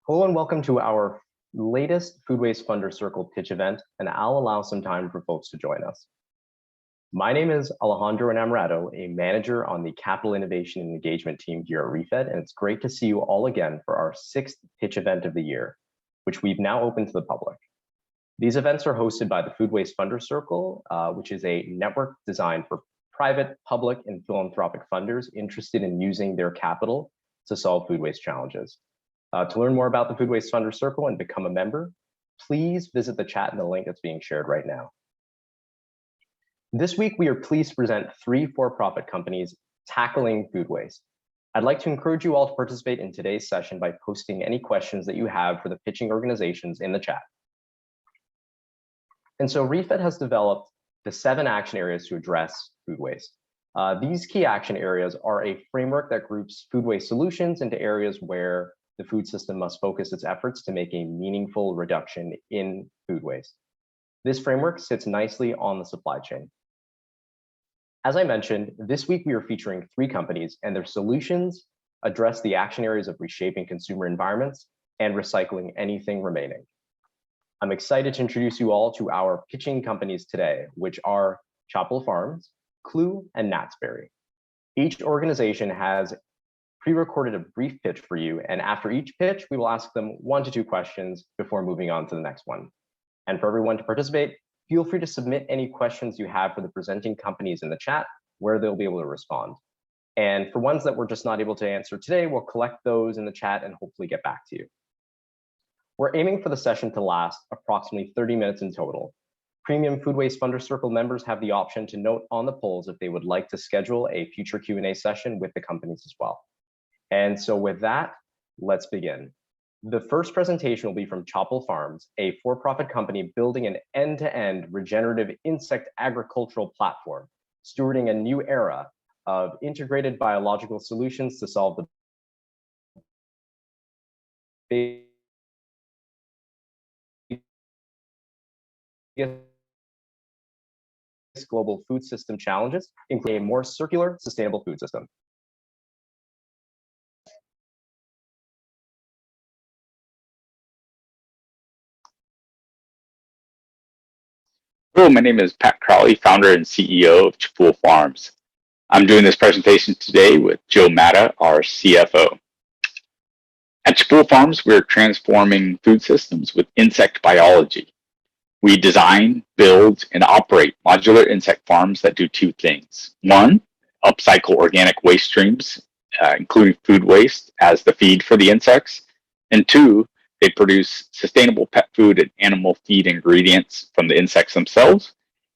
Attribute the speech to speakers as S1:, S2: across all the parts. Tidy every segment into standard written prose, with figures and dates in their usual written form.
S1: Hello and welcome to our latest Food Waste Funder Circle pitch event, and I'll allow some time for folks to join us. My name is Alejandro Enamorado, a manager on the Capital Innovation and Engagement team here at ReFed, and it's great to see you all again for our 6th pitch event of the year, which we've now opened to the public. These events are hosted by the Food Waste Funder Circle, which is a network designed for private, public, and philanthropic funders interested in using their capital to solve food waste challenges. To learn more about the Food Waste Funder Circle and become a member, please visit the chat in the link that's being shared right now. This week, we are pleased to present 3 for-profit companies tackling food waste. I'd like to encourage you all to participate in today's session by posting any questions that you have for the pitching organizations in the chat. And so ReFed has developed the 7 action areas to address food waste. These key action areas are a framework that groups food waste solutions into areas where the food system must focus its efforts to make a meaningful reduction in food waste. This framework sits nicely on the supply chain. As I mentioned, this week we are featuring 3 companies, and their solutions address the action areas of reshaping consumer environments and recycling anything remaining. I'm excited to introduce you all to our pitching companies today, which are Chapul Farms, Clew, and Natsberry. Each organization has pre-recorded a brief pitch for you, and after each pitch, we will ask them 1 to 2 questions before moving on to the next one. And for everyone to participate, feel free to submit any questions you have for the presenting companies in the chat, where they'll be able to respond. And for ones that we're just not able to answer today, we'll collect those in the chat and hopefully get back to you. We're aiming for the session to last approximately 30 minutes in total. Premium Food Waste Funder Circle members have the option to note on the polls if they would like to schedule a future Q&A session with the companies as well. And so with that, let's begin. The first presentation will be from Chapul Farms, a for-profit company building an end-to-end regenerative insect agricultural platform, stewarding a new era of integrated biological solutions to solve the biggest global food system challenges, including a more circular, sustainable food system.
S2: Hello, my name is Pat Crowley, founder and CEO of Chapul Farms. I'm doing this presentation today with Joe Matta, our CFO. At Chapul Farms, we're transforming food systems with insect biology. We design, build, and operate modular insect farms that do 2 things. 1, upcycle organic waste streams, including food waste, as the feed for the insects. And 2, they produce sustainable pet food and animal feed ingredients from the insects themselves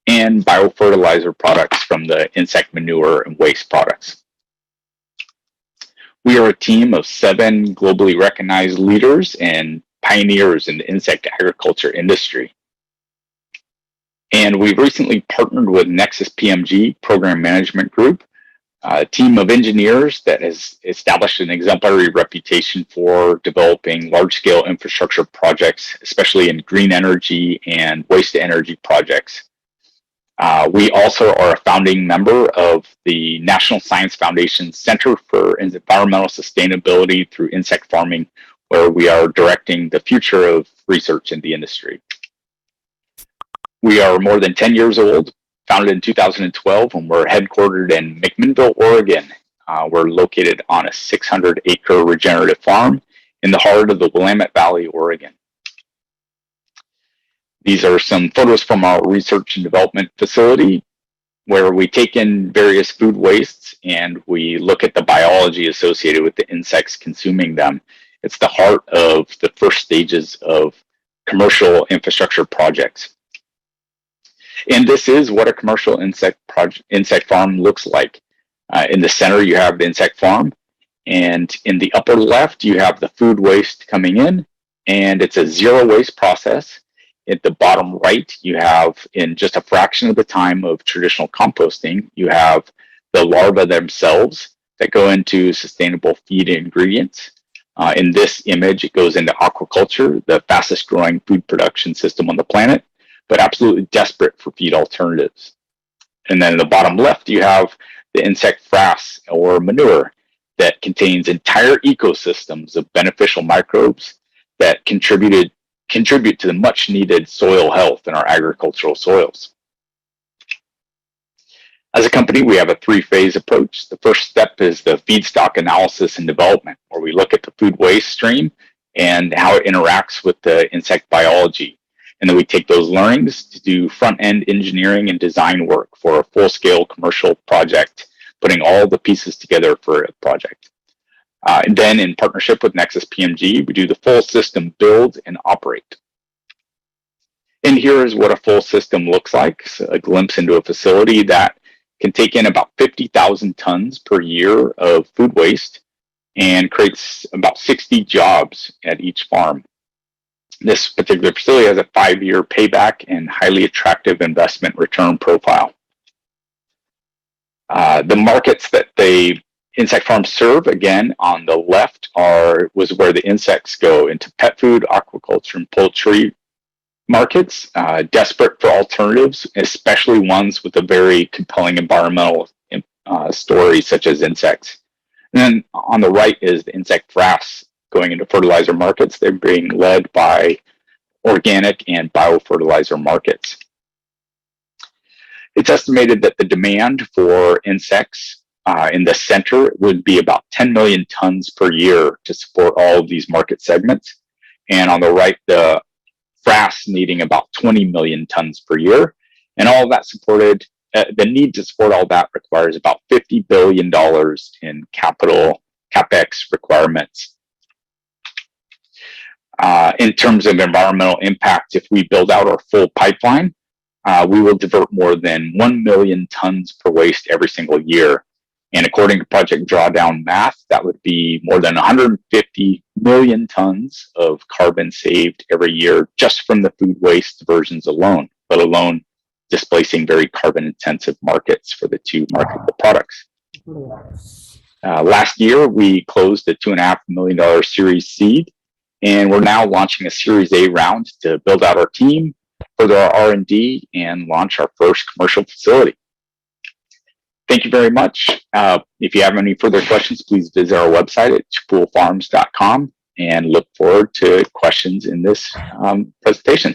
S2: and biofertilizer products from the insect manure and waste products. We are a team of 7 globally recognized leaders and pioneers in the insect agriculture industry. And we've recently partnered with Nexus PMG Program Management Group, a team of engineers that has established an exemplary reputation for developing large-scale infrastructure projects, especially in green energy and waste-to-energy projects. We also are a founding member of the National Science Foundation Center for Environmental Sustainability through Insect Farming, where we are directing the future of research in the industry. We are more than 10 years old, founded in 2012, and we're headquartered in McMinnville, Oregon. We're located on a 600-acre regenerative farm in the heart of the Willamette Valley, Oregon. These are some photos from our research and development facility, where we take in various food wastes and we look at the biology associated with the insects consuming them. It's the heart of the first stages of commercial infrastructure projects. And this is what a commercial insect farm looks like. In the center, you have the insect farm, and in the upper left, you have the food waste coming in, and it's a zero waste process. At the bottom right, you have, in just a fraction of the time of traditional composting, you have the larvae themselves that go into sustainable feed ingredients. In this image, it goes into aquaculture, the fastest growing food production system on the planet, but absolutely desperate for feed alternatives. And then in the bottom left, you have the insect frass or manure that contains entire ecosystems of beneficial microbes that contribute to the much needed soil health in our agricultural soils. As a company, we have a three-phase approach. The first step is the feedstock analysis and development, where we look at the food waste stream and how it interacts with the insect biology. And then we take those learnings to do front-end engineering and design work for a full-scale commercial project, putting all the pieces together for a project. And then in partnership with Nexus PMG, we do the full system build and operate. And here is what a full system looks like, so a glimpse into a facility that can take in about 50,000 tons per year of food waste and creates about 60 jobs at each farm. This particular facility has a 5-year payback and highly attractive investment return profile. The markets that the insect farms serve, again, on the left was where the insects go into pet food, aquaculture, and poultry markets, desperate for alternatives, especially ones with a very compelling environmental story, such as insects. And then on the right is the insect frass going into fertilizer markets. They're being led by organic and biofertilizer markets. It's estimated that the demand for insects in the center would be about 10 million tons per year to support all of these market segments. And on the right, the frass needing about 20 million tons per year. And all of that supported, the need to support all that requires about $50 billion in CapEx requirements. In terms of environmental impact, if we build out our full pipeline, we will divert more than 1 million tons per waste every single year. And according to Project Drawdown math, that would be more than 150 million tons of carbon saved every year just from the food waste diversions alone, let alone displacing very carbon intensive markets for the two marketable products. Last year, we closed a $2.5 million Series seed, and we're now launching a Series A round to build out our team, further our R&D, and launch our first commercial facility. Thank you very much. If you have any further questions, please visit our website at chapulfarms.com and look forward to questions in this presentation.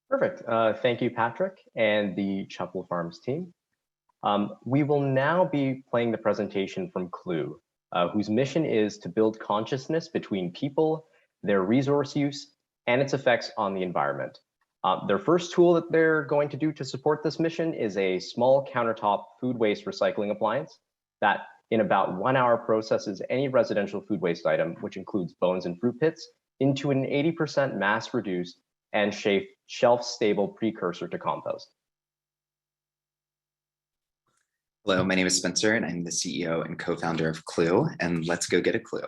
S1: Perfect. Thank you, Patrick, and the Chapul Farms team. We will now be playing the presentation from Clew, whose mission is to build consciousness between people, their resource use, and its effects on the environment. Their first tool that they're going to do to support this mission is a small countertop food waste recycling appliance that in about 1 hour processes any residential food waste item, which includes bones and fruit pits, into an 80% mass reduced and shelf-stable precursor to compost.
S3: Hello, my name is Spencer and I'm the CEO and co-founder of Clew, and let's go get a clue.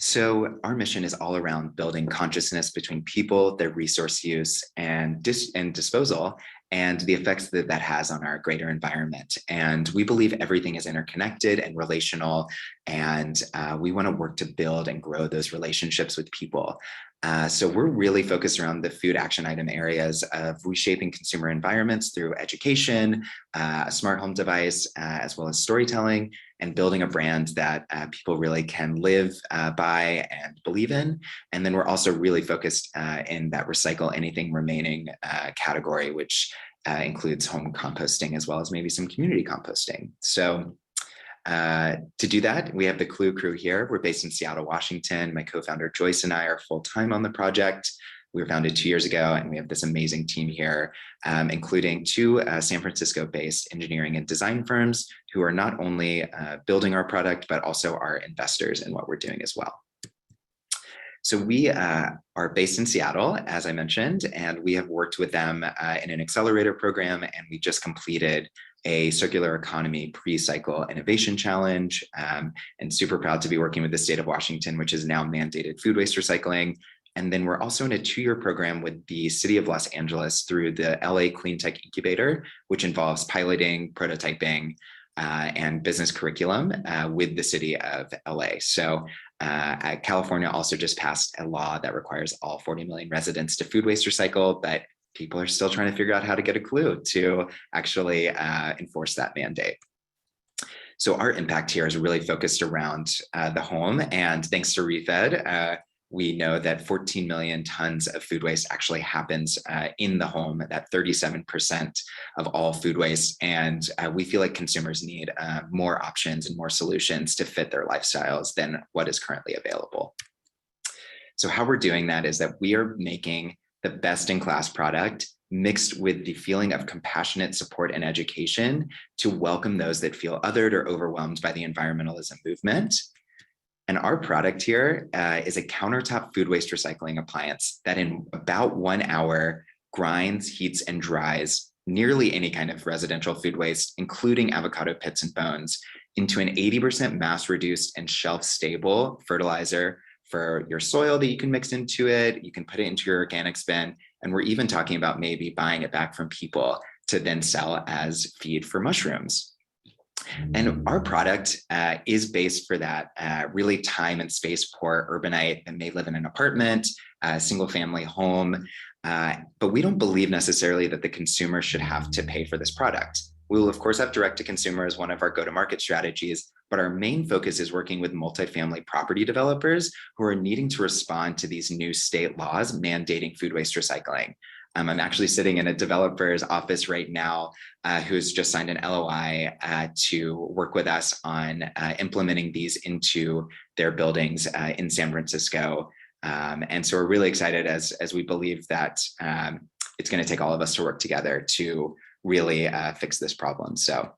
S3: So our mission is all around building consciousness between people, their resource use and disposal, and the effects that that has on our greater environment. And we believe everything is interconnected and relational, and we want to work to build and grow those relationships with people. So we're really focused around the food action item areas of reshaping consumer environments through education, a smart home device, as well as storytelling, and building a brand that people really can live by and believe in. And then we're also really focused in that recycle anything remaining category, which includes home composting as well as maybe some community composting. So to do that, we have the Clew crew here. We're based in Seattle, Washington. My co-founder Joyce and I are full-time on the project. We were founded 2 years ago, and we have this amazing team here, including 2 San Francisco-based engineering and design firms who are not only building our product, but also our investors in what we're doing as well. So we are based in Seattle, as I mentioned, and we have worked with them in an accelerator program, and we just completed a circular economy pre-cycle innovation challenge, and super proud to be working with the state of Washington, which has now mandated food waste recycling. And then we're also in a 2-year program with the city of Los Angeles through the LA Clean Tech Incubator, which involves piloting, prototyping, and business curriculum with the city of LA. So California also just passed a law that requires all 40 million residents to food waste recycle, but people are still trying to figure out how to get a clue to actually enforce that mandate. So our impact here is really focused around the home, and thanks to Refed, we know that 14 million tons of food waste actually happens in the home, that 37% of all food waste. And we feel like consumers need more options and more solutions to fit their lifestyles than what is currently available. So how we're doing that is that we are making the best-in-class product mixed with the feeling of compassionate support and education to welcome those that feel othered or overwhelmed by the environmentalism movement. And our product here is a countertop food waste recycling appliance that in about 1 hour grinds, heats, and dries nearly any kind of residential food waste, including avocado pits and bones, into an 80% mass reduced and shelf stable fertilizer for your soil that you can mix into it. You can put it into your organics bin. And we're even talking about maybe buying it back from people to then sell as feed for mushrooms. And our product is based for that really time and space poor urbanite that may live in an apartment, a single family home. But we don't believe necessarily that the consumer should have to pay for this product. We will, of course, have direct to consumer as one of our go-to-market strategies, but our main focus is working with multifamily property developers who are needing to respond to these new state laws mandating food waste recycling. I'm actually sitting in a developer's office right now who's just signed an LOI to work with us on implementing these into their buildings in San Francisco. And so we're really excited as we believe that it's going to take all of us to work together to really fix this problem. So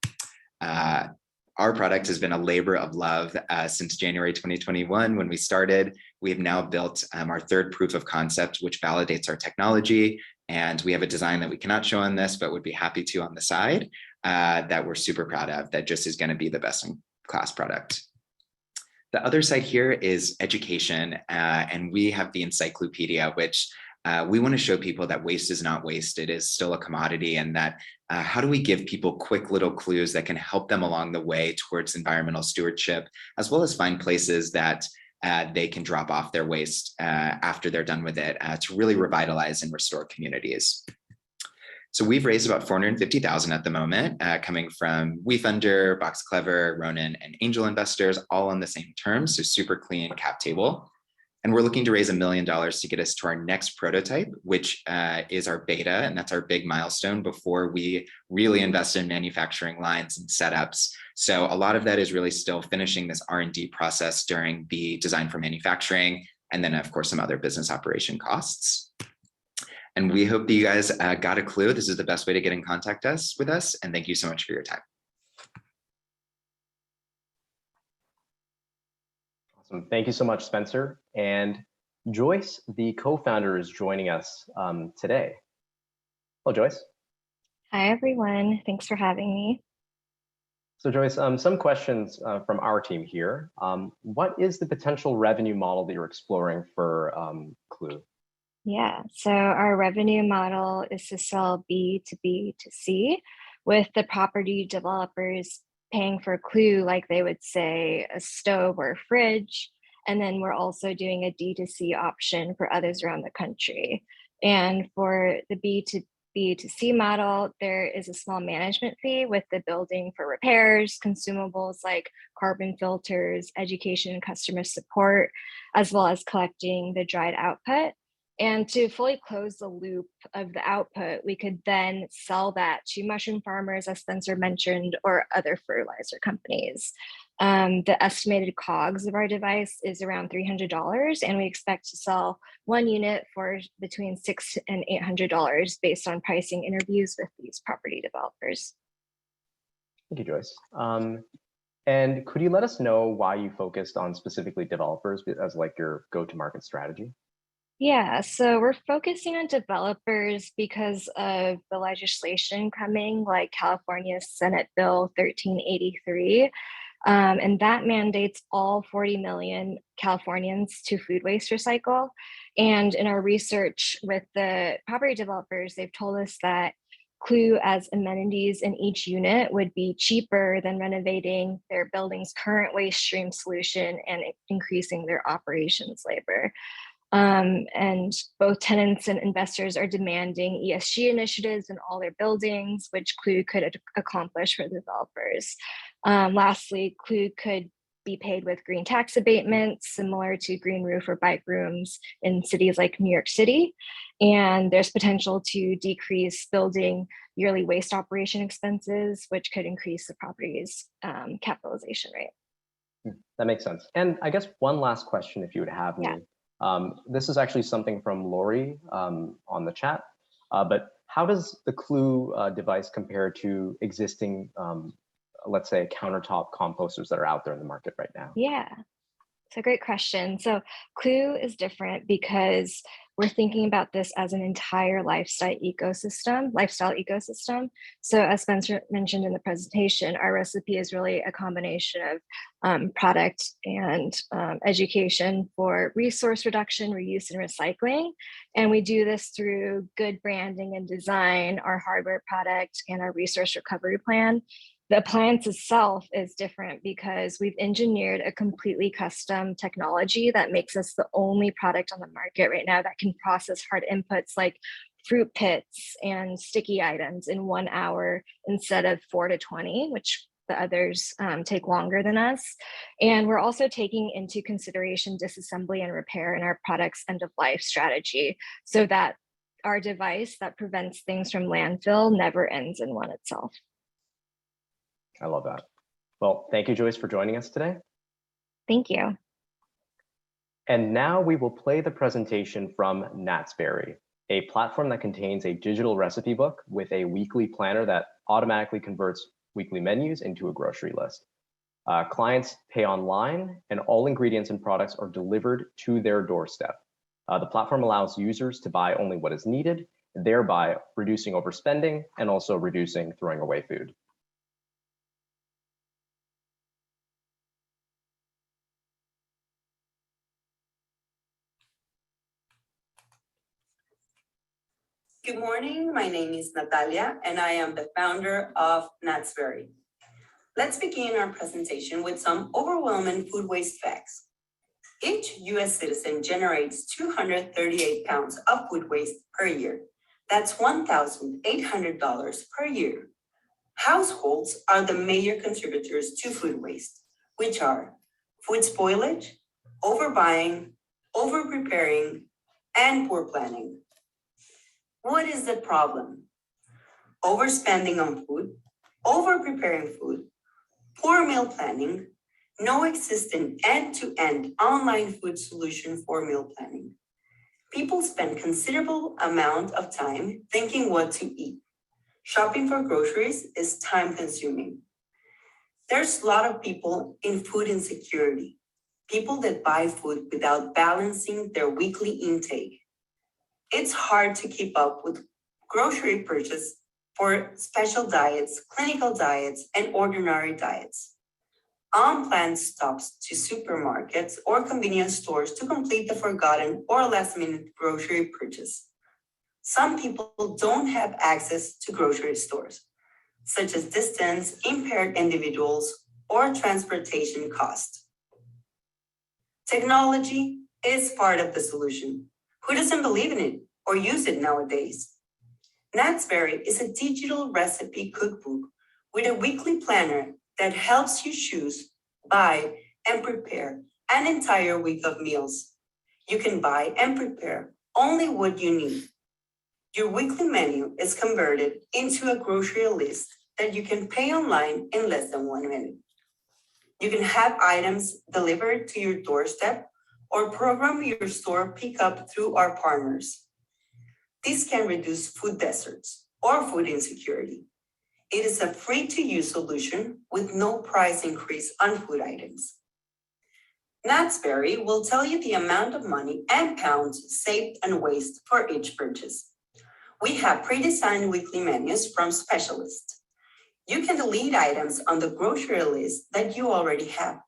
S3: our product has been a labor of love since January 2021 when we started. We have now built our third proof of concept, which validates our technology. And we have a design that we cannot show on this, but would be happy to on the side that we're super proud of, that just is going to be the best in class product. The other side here is education. And we have the encyclopedia, which we want to show people that waste is not waste. It is still a commodity, and that how do we give people quick little clues that can help them along the way towards environmental stewardship, as well as find places that they can drop off their waste after they're done with it to really revitalize and restore communities. So we've raised about $450,000 at the moment, coming from WeFunder, Box Clever, Ronin, and angel investors, all on the same terms, so super clean cap table. And we're looking to raise $1 million to get us to our next prototype, which is our beta, and that's our big milestone before we really invest in manufacturing lines and setups. So a lot of that is really still finishing this R&D process during the design for manufacturing, and then of course some other business operation costs. And we hope that you guys got a clue. This is the best way to get in contact with us, and thank you so much for your time.
S1: Awesome. Thank you so much, Spencer. And Joyce, the co-founder, is joining us today. Hello, Joyce.
S4: Hi, everyone. Thanks for having me.
S1: So Joyce, some questions from our team here. What is the potential revenue model that you're exploring for Clew?
S4: Yeah, so our revenue model is to sell B to B to C, with the property developers paying for Clew like they would say a stove or a fridge. And then we're also doing a D2C option for others around the country. And for the B to B to C model, there is a small management fee with the building for repairs, consumables like carbon filters, education, and customer support, as well as collecting the dried output. And to fully close the loop of the output, we could then sell that to mushroom farmers, as Spencer mentioned, or other fertilizer companies. The estimated COGS of our device is around $300, and we expect to sell one unit for between $600 and $800 based on pricing interviews with these property developers.
S1: Thank you, Joyce. And could you let us know why you focused on specifically developers as like your go-to-market strategy?
S4: Yeah, so we're focusing on developers because of the legislation coming, like California's Senate Bill 1383. And that mandates all 40 million Californians to food waste recycle. And in our research with the property developers, they've told us that Clew as amenities in each unit would be cheaper than renovating their building's current waste stream solution and increasing their operations labor. And both tenants and investors are demanding ESG initiatives in all their buildings, which Clew could accomplish for developers. Lastly, Clew could be paid with green tax abatements, similar to green roof or bike rooms in cities like New York City. And there's potential to decrease building yearly waste operation expenses, which could increase the property's capitalization rate.
S1: That makes sense. And I guess one last question, if you would have me. This is actually something from Lori on the chat, but how does the Clew device compare to existing, let's say, countertop composters that are out there in the market right now?
S4: Yeah, it's a great question. So Clew is different because we're thinking about this as an entire lifestyle ecosystem. So as Spencer mentioned in the presentation, our recipe is really a combination of product and education for resource reduction, reuse, and recycling. And we do this through good branding and design, our hardware product, and our resource recovery plan. The appliance itself is different because we've engineered a completely custom technology that makes us the only product on the market right now that can process hard inputs like fruit pits and sticky items in 1 hour instead of 4 to 20, which the others take longer than us. And we're also taking into consideration disassembly and repair in our product's end of life strategy so that our device that prevents things from landfill never ends in one itself.
S1: I love that. Well, thank you, Joyce, for joining us today.
S4: Thank you.
S1: And now we will play the presentation from Natsberry, a platform that contains a digital recipe book with a weekly planner that automatically converts weekly menus into a grocery list. Clients pay online and all ingredients and products are delivered to their doorstep. The platform allows users to buy only what is needed, thereby reducing overspending and also reducing throwing away food.
S5: Good morning, my name is Natalia and I am the founder of Natsberry. Let's begin our presentation with some overwhelming food waste facts. Each US citizen generates 238 pounds of food waste per year. That's $1,800 per year. Households are the major contributors to food waste, which are food spoilage, overbuying, overpreparing, and poor planning. What is the problem? Overspending on food, over-preparing food, poor meal planning, no existing end-to-end online food solution for meal planning. People spend considerable amount of time thinking what to eat. Shopping for groceries is time-consuming. There's a lot of people in food insecurity, people that buy food without balancing their weekly intake. It's hard to keep up with grocery purchase for special diets, clinical diets, and ordinary diets. Unplanned stops to supermarkets or convenience stores to complete the forgotten or last-minute grocery purchase. Some people don't have access to grocery stores, such as distance, impaired individuals, or transportation cost. Technology is part of the solution. Who doesn't believe in it or use it nowadays? Natsberry is a digital recipe cookbook with a weekly planner that helps you choose, buy, and prepare an entire week of meals. You can buy and prepare only what you need. Your weekly menu is converted into a grocery list that you can pay online in less than 1 minute. You can have items delivered to your doorstep or program your store pickup through our partners. This can reduce food deserts or food insecurity. It is a free-to-use solution with no price increase on food items. Natsberry will tell you the amount of money and pounds saved and waste for each purchase. We have pre-designed weekly menus from specialists. You can delete items on the grocery list that you already have.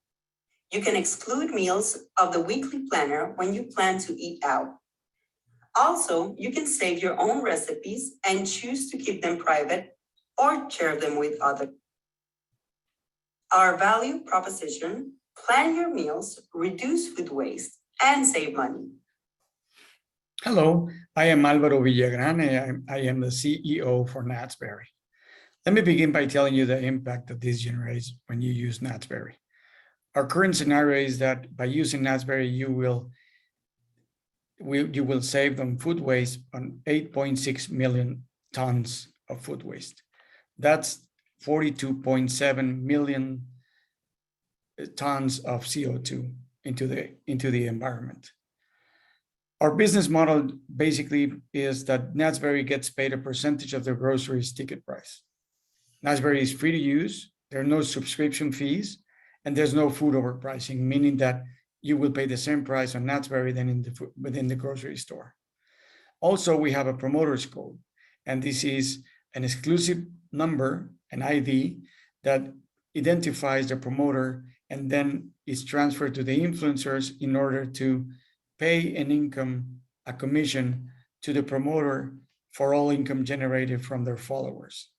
S5: You can exclude meals of the weekly planner when you plan to eat out. Also, you can save your own recipes and choose to keep them private or share them with others. Our value proposition: plan your meals, reduce food waste, and save money.
S6: Hello, I am Álvaro Villagrán, and I am the CEO for Natsberry. Let me begin by telling you the impact that this generates when you use Natsberry. Our current scenario is that by using Natsberry, you will save on food waste on 8.6 million tons of food waste. That's 42.7 million tons of CO2 into the environment. Our business model basically is that Natsberry gets paid a percentage of the groceries ticket price. Natsberry is free to use, there are no subscription fees, and there's no food overpricing, meaning that you will pay the same price on Natsberry than within the grocery store. Also, we have a promoter's code, and this is an exclusive number, an ID, that identifies the promoter and then is transferred to the influencers in order to pay a commission to the promoter for all income generated from their followers.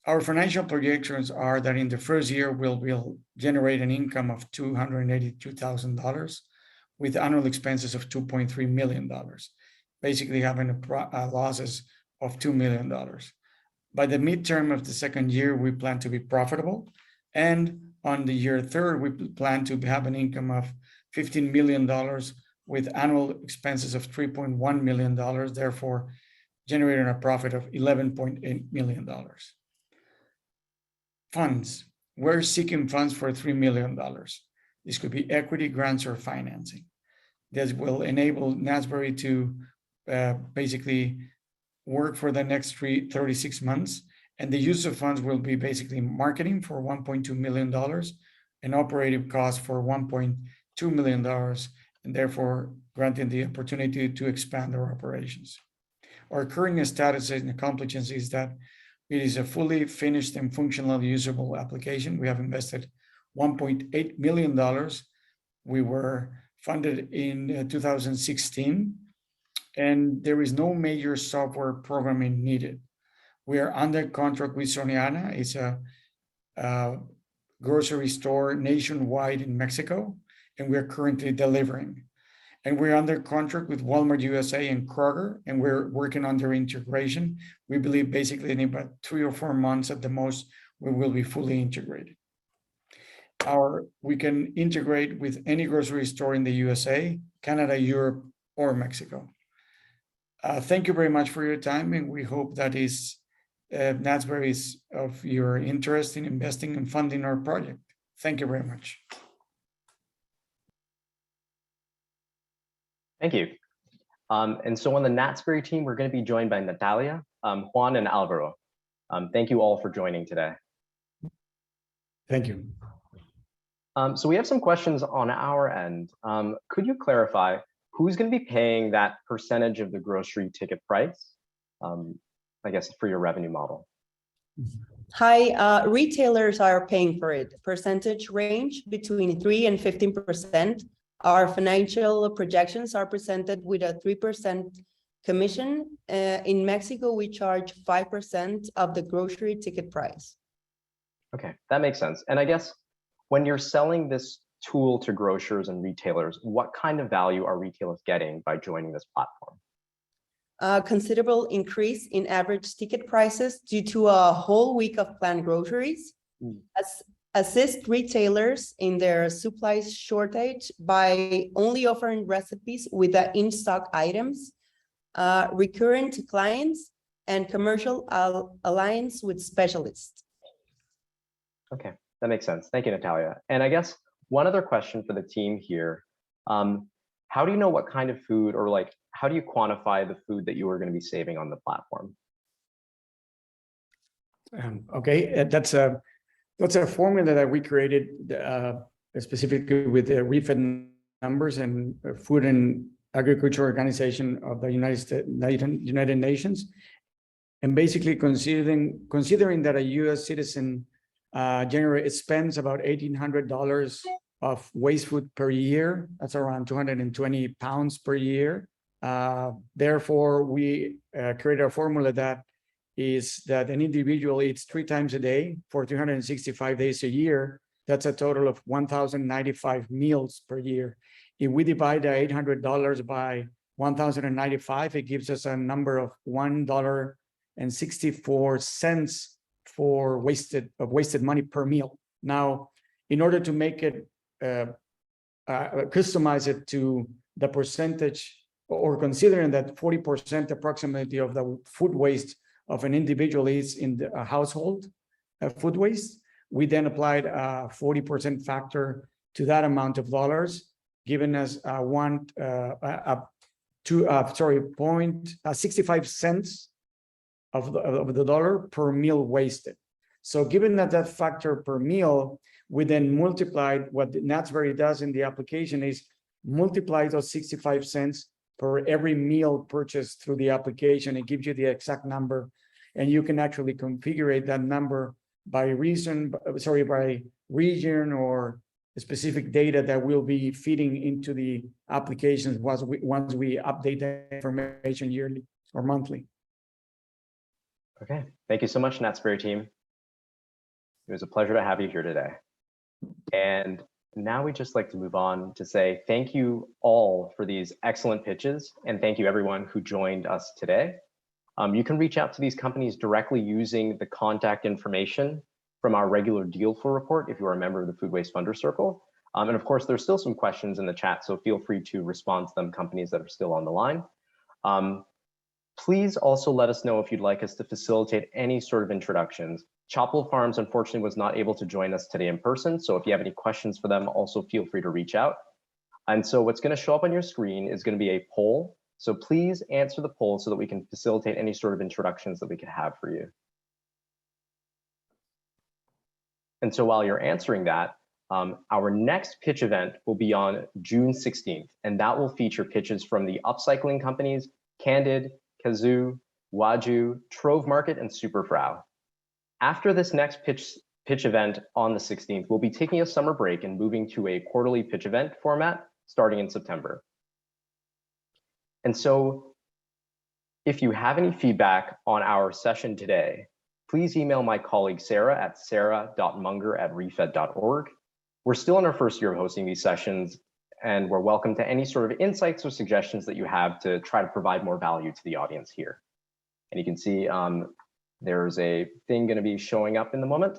S6: Our financial projections are that in the first year, we'll generate an income of $282,000 with annual expenses of $2.3 million, basically having losses of $2 million. By the midterm of the second year, we plan to be profitable. And on the year third, we plan to have an income of $15 million with annual expenses of $3.1 million, therefore generating a profit of $11.8 million. Funds. We're seeking funds for $3 million. This could be equity, grants, or financing. This will enable Natsberry to basically work for the next 36 months. And the use of funds will be basically marketing for $1.2 million and operating costs for $1.2 million, and therefore granting the opportunity to expand our operations. Our current status and accomplishments is that it is a fully finished and functional usable application. We have invested $1.8 million. We were funded in 2016, and there is no major software programming needed. We are under contract with Soriana. It's a grocery store nationwide in Mexico, and we're currently delivering. And we're under contract with Walmart USA and Kroger, and we're working on their integration. We believe basically in about 3 or 4 months at the most, we will be fully integrated. We can integrate with any grocery store in the USA, Canada, Europe, or Mexico. Thank you very much for your time, and we hope that Natsberry is of your interest in investing and funding our project. Thank you very much.
S1: Thank you. And so on the Natsberry team, we're going to be joined by Natalia, Juan, and Alvaro. Thank you all for joining today.
S6: Thank you.
S1: So we have some questions on our end. Could you clarify who's going to be paying that percentage of the grocery ticket price, I guess, for your revenue model?
S7: Hi, retailers are paying for it. Percentage range between 3 and 15%. Our financial projections are presented with a 3% commission. In Mexico, we charge 5% of the grocery ticket price.
S1: Okay, that makes sense. And I guess when you're selling this tool to grocers and retailers, what kind of value are retailers getting by joining this platform?
S7: A considerable increase in average ticket prices due to a whole week of planned groceries. Assist retailers in their supply shortage by only offering recipes with the in-stock items, recurrent clients, and commercial alliance with specialists.
S1: Okay, that makes sense. Thank you, Natalia. And I guess one other question for the team here. How do you know what kind of food, or like, how do you quantify the food that you are going to be saving on the platform?
S6: Okay, that's a formula that we created specifically with the refed numbers and Food and Agriculture Organization of the United Nations. And basically considering that a US citizen spends about $1,800 of waste food per year, that's around 220 pounds per year. Therefore, we created a formula that is that an individual eats 3 times a day for 365 days a year. That's a total of 1,095 meals per year. If we divide the $800 by 1,095, it gives us a number of $1.64 for wasted money per meal. Now, in order to make it customize it to the percentage, or considering that 40% approximately of the food waste of an individual is in the household food waste, we then applied a 40% factor to that amount of dollars, giving us 65 cents of the dollar per meal wasted. So given that factor per meal, we then multiplied what Natsberry does in the application is multiply those 65 cents per every meal purchased through the application. It gives you the exact number, and you can actually configure that number by region or specific data that will be feeding into the applications once we update that information yearly or monthly.
S1: Okay, thank you so much, Natsberry team. It was a pleasure to have you here today. And now we'd just like to move on to say thank you all for these excellent pitches, and thank you everyone who joined us today. You can reach out to these companies directly using the contact information from our regular deal flow report if you are a member of the Food Waste Funder Circle. And of course, there's still some questions in the chat, so feel free to respond to them, companies that are still on the line. Please also let us know if you'd like us to facilitate any sort of introductions. Chapul Farms, unfortunately, was not able to join us today in person, so if you have any questions for them, also feel free to reach out. And so what's going to show up on your screen is going to be a poll. So please answer the poll so that we can facilitate any sort of introductions that we could have for you. And so while you're answering that, our next pitch event will be on June 16th, and that will feature pitches from the upcycling companies, Candid, Kazoo, Waju, Trove Market, and Superfrau. After this next pitch event on the 16th, we'll be taking a summer break and moving to a quarterly pitch event format starting in September. And so if you have any feedback on our session today, please email my colleague Sarah at sarah.munger@refed.org. We're still in our first year of hosting these sessions, and we're welcome to any sort of insights or suggestions that you have to try to provide more value to the audience here. And you can see there's a thing going to be showing up in the moment.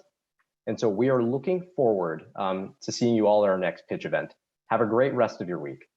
S1: And so we are looking forward to seeing you all at our next pitch event. Have a great rest of your week.